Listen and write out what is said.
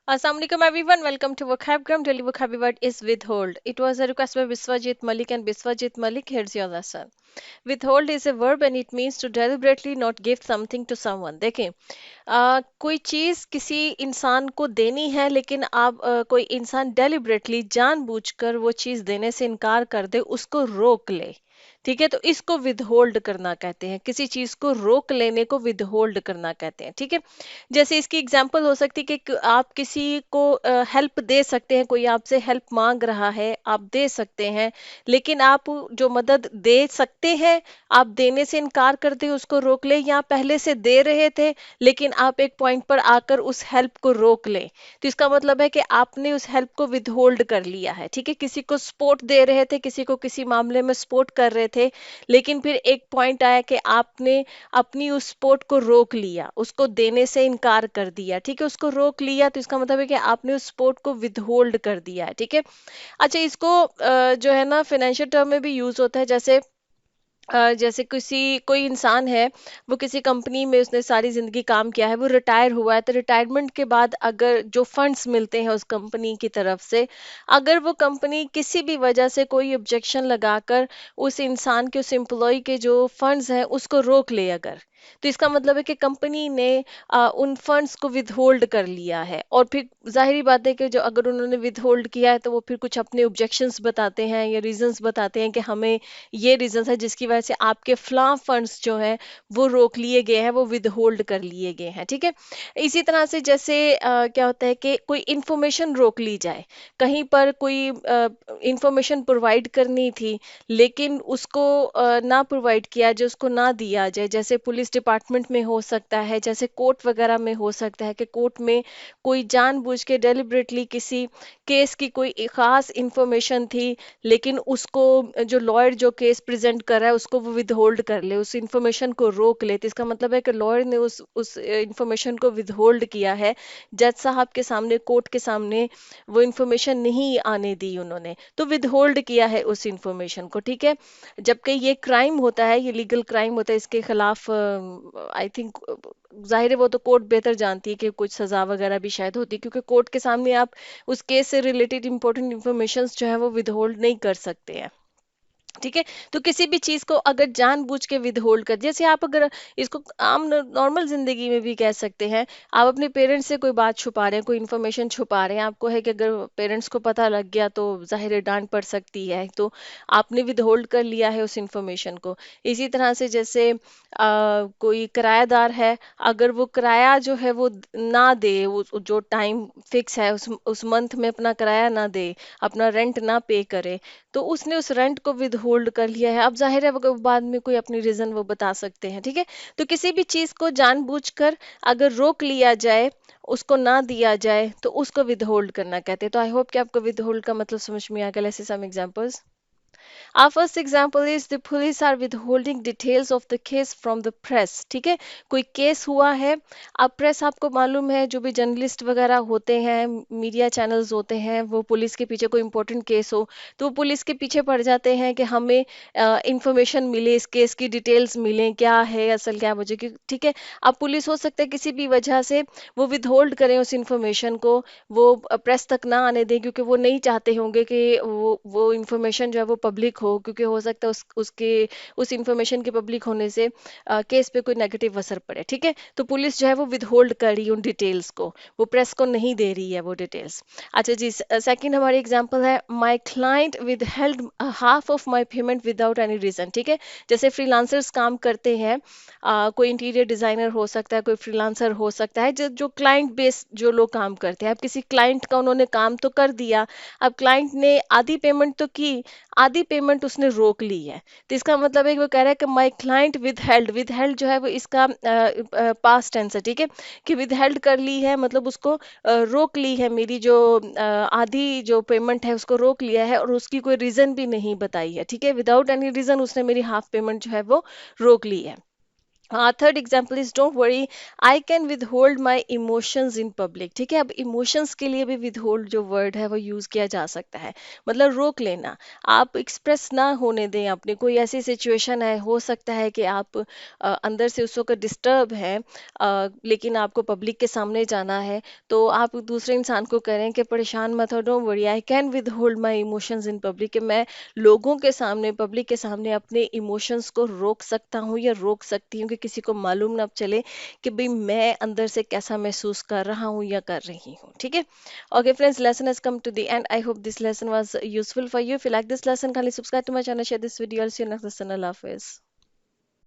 Assalamualaikum everyone, welcome to Vocabgram. Daily vocabulary word is withhold. It was a request by Biswajit Malik and Biswajit Malik. Here's your lesson. Withhold is a verb and it means to deliberately not give something to someone. देखें कोई चीज किसी इंसान को देनी है लेकिन आप कोई इंसान डेलिबरेटली जानबूझकर वो चीज देने से इनकार कर दे उसको रोक ले। ठीक है, तो इसको विदहोल्ड करना कहते हैं। किसी चीज को रोक लेने को विदहोल्ड करना कहते हैं। ठीक है, जैसे इसकी एग्जांपल हो सकती है कि आप किसी को हेल्प दे सकते हैं, कोई आपसे हेल्प मांग रहा है, आप दे सकते हैं, लेकिन आप जो मदद दे सकते हैं आप देने से इनकार कर दे, उसको रोक ले, या पहले से दे रहे थे लेकिन आप एक पॉइंट पर आकर उस हेल्प को रोक ले, तो इसका मतलब है कि आपने उस हेल्प को विदहोल्ड कर लिया है। ठीक है, किसी को सपोर्ट दे रहे थे, किसी को किसी मामले में सपोर्ट कर रहे थे, लेकिन फिर एक पॉइंट आया कि आपने अपनी उस सपोर्ट को रोक लिया, उसको देने से इनकार कर दिया। ठीक है, उसको रोक लिया तो इसका मतलब है कि आपने उस सपोर्ट को विदहोल्ड कर दिया है। ठीक है, अच्छा इसको जो है ना फाइनेंशियल टर्म में भी यूज होता है। जैसे किसी कोई इंसान है, वो किसी कंपनी में उसने सारी जिंदगी काम किया है, वो रिटायर हुआ है, तो रिटायरमेंट के बाद अगर जो फंड्स मिलते हैं उस कंपनी की तरफ से, अगर वो कंपनी किसी भी वजह से कोई ऑब्जेक्शन लगाकर उस इंसान के, उस एम्प्लॉय के जो फंड्स हैं उसको रोक ले अगर, तो इसका मतलब है कि कंपनी ने उन फंड्स को विदहोल्ड कर लिया है। और फिर जाहिर बात है कि जो अगर उन्होंने विदहोल्ड किया है तो वो फिर कुछ अपने ऑब्जेक्शंस बताते हैं या रीजंस बताते हैं कि हमें ये रीजंस है जिसकी वजह से आपके फ्ला फंड्स जो हैं वो रोक लिए गए हैं, वो विदहोल्ड कर लिए गए हैं। ठीक है, इसी तरह से जैसे क्या होता है कि कोई इंफॉर्मेशन रोक ली जाए, कहीं पर कोई इंफॉर्मेशन प्रोवाइड करनी थी लेकिन उसको ना प्रोवाइड किया जाए, उसको ना दिया जाए, जैसे पुलिस डिपार्टमेंट में हो सकता है, जैसे कोर्ट वगैरह में हो सकता है कि कोर्ट में कोई जानबूझ के डेलिबरेटली किसी केस की कोई खास इंफॉर्मेशन थी लेकिन उसको जो लॉयर जो केस प्रेजेंट कर रहा है उसको वो विदहोल्ड कर ले, उस इंफॉर्मेशन को रोक ले, तो इसका मतलब है कि लॉयर ने उस इंफॉर्मेशन को विदहोल्ड किया है, जज साहब के सामने, कोर्ट के सामने वो इंफॉर्मेशन नहीं आने दी उन्होंने, तो विदहोल्ड किया है उस इंफॉर्मेशन को। ठीक है, जबकि ये क्राइम होता है, ये लीगल क्राइम होता है, इसके खिलाफ आई थिंक जाहिर है वो तो कोर्ट बेहतर जानती है कि कुछ सजा वगैरह भी शायद होती है, क्योंकि कोर्ट के सामने आप उस केस से रिलेटेड इंपॉर्टेंट इंफॉर्मेशन जो है वो विदहोल्ड नहीं कर सकते हैं। ठीक है, तो किसी भी चीज को अगर जानबूझ के विदहोल्ड कर, जैसे आप अगर इसको आम नॉर्मल जिंदगी में भी कह सकते हैं, आप अपने पेरेंट्स से कोई बात छुपा रहे हैं, कोई इन्फॉर्मेशन छुपा रहे हैं, आपको है कि अगर पेरेंट्स को पता लग गया तो जाहिर है डांट पड़ सकती है, तो आपने विदहोल्ड कर लिया है उस इन्फॉर्मेशन को। इसी तरह से जैसे कोई किराएदार है, अगर वो किराया जो है वो ना दे, जो टाइम फिक्स है उस मंथ में अपना किराया ना दे, अपना रेंट ना पे करे, तो उसने उस रेंट को विदहोल्ड कर लिया है। अब जाहिर है वो बाद में कोई अपनी रीजन वो बता सकते हैं। ठीक है, तो किसी भी चीज को जानबूझकर अगर रोक लिया जाए, उसको ना दिया जाए, तो उसको विदहोल्ड करना कहते हैं। तो आई होप कि आपको विदहोल्ड का मतलब समझ में आ गया। Let's see some examples. Our first example is the police are withholding details of the case from the press। ठीक है, कोई केस हुआ है, अब प्रेस आपको मालूम है जो भी जर्नलिस्ट वगैरह होते हैं, मीडिया चैनल्स होते हैं, वो पुलिस के पीछे कोई इंपॉर्टेंट केस हो तो वो पुलिस के पीछे पड़ जाते हैं कि हमें इंफॉर्मेशन मिले, इस केस की डिटेल्स मिलें, क्या है असल क्या वजह की। ठीक है, अब पुलिस हो सकता है किसी भी वजह से वो विदहोल्ड करें उस इंफॉर्मेशन को, वो प्रेस तक ना आने दें, क्योंकि वो नहीं चाहते होंगे कि वो इंफॉर्मेशन जो है वो पब्लिक हो, क्योंकि हो सकता है उस इंफॉर्मेशन के पब्लिक होने से केस पे कोई नेगेटिव असर पड़े। ठीक है, तो पुलिस जो है वो विदहोल्ड कर रही है उन डिटेल्स को, वो प्रेस को नहीं दे रही है वो डिटेल्स। अच्छा जी, सेकंड हमारी एग्जांपल है my client withheld half of my payment without any reason. ठीक है, जैसे फ्रीलांसर्स काम करते हैं, कोई इंटीरियर डिजाइनर हो सकता है, कोई फ्रीलांसर हो सकता है, जो जो क्लाइंट बेस्ड जो लोग काम करते हैं। अब किसी क्लाइंट का उन्होंने काम तो कर दिया, अब क्लाइंट ने आधी पेमेंट तो की, आधी पेमेंट उसने रोक ली है, तो इसका मतलब है कि वो कह रहा है कि माय क्लाइंट विद हेल्ड जो है वो इसका पास्ट टेंस है। ठीक है, कि विद हेल्ड कर ली है मतलब उसको रोक ली है, मेरी जो आधी जो पेमेंट है उसको रोक लिया है, और उसकी कोई रीजन भी नहीं बताई है। ठीक है, विदाउट एनी रीजन उसने मेरी हाफ पेमेंट जो है वो रोक ली है। Third example is don't worry, I can with hold my emotions in public. ठीक है, अब इमोशंस के लिए भी विद होल्ड जो वर्ड है वो यूज किया जा सकता है, मतलब रोक लेना। आप एक्सप्रेस ना होने दें अपने, कोई ऐसी सिचुएशन है, हो सकता है कि आप अंदर से उस वक्त डिस्टर्ब हैं, लेकिन आपको पब्लिक के सामने जाना है, तो आप दूसरे इंसान को करें कि परेशान मत हो, don't worry, I can with hold my emotions in public, कि मैं लोगों के सामने, पब्लिक के सामने अपने इमोशंस को रोक सकता हूँ या रोक सकती हूँ, कि किसी को मालूम ना चले कि भाई मैं अंदर से कैसा महसूस कर रहा हूँ या कर रही हूँ। ठीक है, okay friends, lesson has come to the end. I hope this lesson was useful for you. If you like this lesson, kindly subscribe to my channel, share this video. I'll see you next lesson. Allah Hafiz.